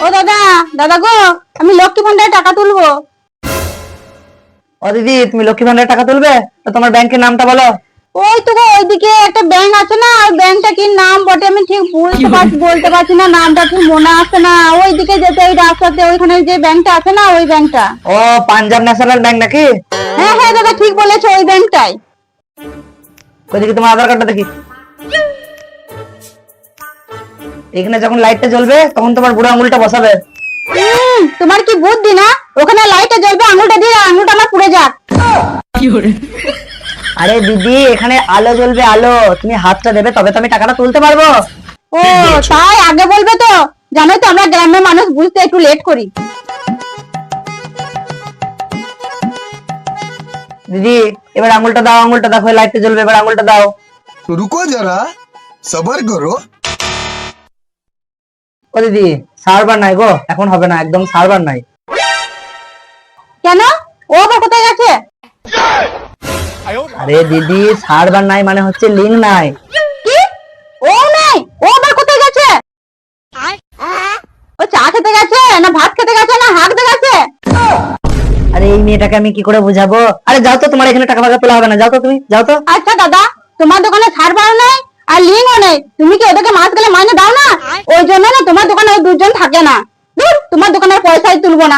ও দাদা, দাদা গো, আমি লক্ষ্মী ভান্ডারে টাকা তুলবো। ও দিদি, তুমি লক্ষ্মী ভান্ডারের টাকা তুলবে? তো তোমার ব্যাংকের নামটা বলো। ওই তো গো, ওইদিকে একটা ব্যাংক আছে না, ওই ব্যাংকটা কি নাম বটে আমি ঠিক বলতে পারছি না, নামটা ঠিক মনে আসছে না। ওইদিকে যেতে ওই রাস্তাতে ওইখানে যে ব্যাংকটা আছে না, ওই ব্যাংকটা। ও, পাঞ্জাব ন্যাশনাল ব্যাংক নাকি? হ্যাঁ হ্যাঁ দাদা, ঠিক বলেছো, ওই ব্যাংকটাই। ওইদিকে তোমার আধার কার্ডটা দেখি। এখানে যখন লাইটটা জ্বলবে তখন তোমার বুড়ো আঙুলটা বসাবে। তোমার কি বুদ্ধি না? ওখানে লাইটটা জ্বলবে, আঙুলটা দিয়ে আঙুলটা আমার পুড়ে যাক। আরে দিদি, এখানে আলো জ্বলবে, আলো। তুমি হাতটা দেবে তবে তো আমি টাকাটা তুলতে পারবো। ও তাই, আগে বলবে তো। জানোই তো আমরা গ্রামের মানুষ, বুঝতে একটু লেট করি। দিদি, এবার আঙুলটা দাও, আঙুলটা দেখো লাইটটা জ্বলবে, এবার আঙুলটা দাও। रुको जरा सबर करो। ও দিদি, সার্ভার নাই গো, এখন হবে না, একদম সার্ভার নাই। কেন? ও আবার কোথায় গেছে? আরে দিদি, সার্ভার নাই মানে হচ্ছে লিংক নাই। কি? ও নাই, ও আবার কোথায় গেছে? ও চা খেতে গেছে, না ভাত খেতে গেছে, না হাঁকতে গেছে? আরে এই মেয়েটাকে আমি কি করে বুঝাবো? আরে যাও তো, তোমার এখানে টাকা ফাকা তোলা হবে না, যাও তো, তুমি যাও তো। আচ্ছা দাদা, তোমার দোকানে সার্ভার নেই আর লিংও নেই, তুমি কি ওদেরকে মাস গেলে মাইনে দাও না? ওই জন্য না তোমার দোকানে ওই দুজন থাকে না। ধুর, তোমার দোকানের পয়সাই তুলবো না।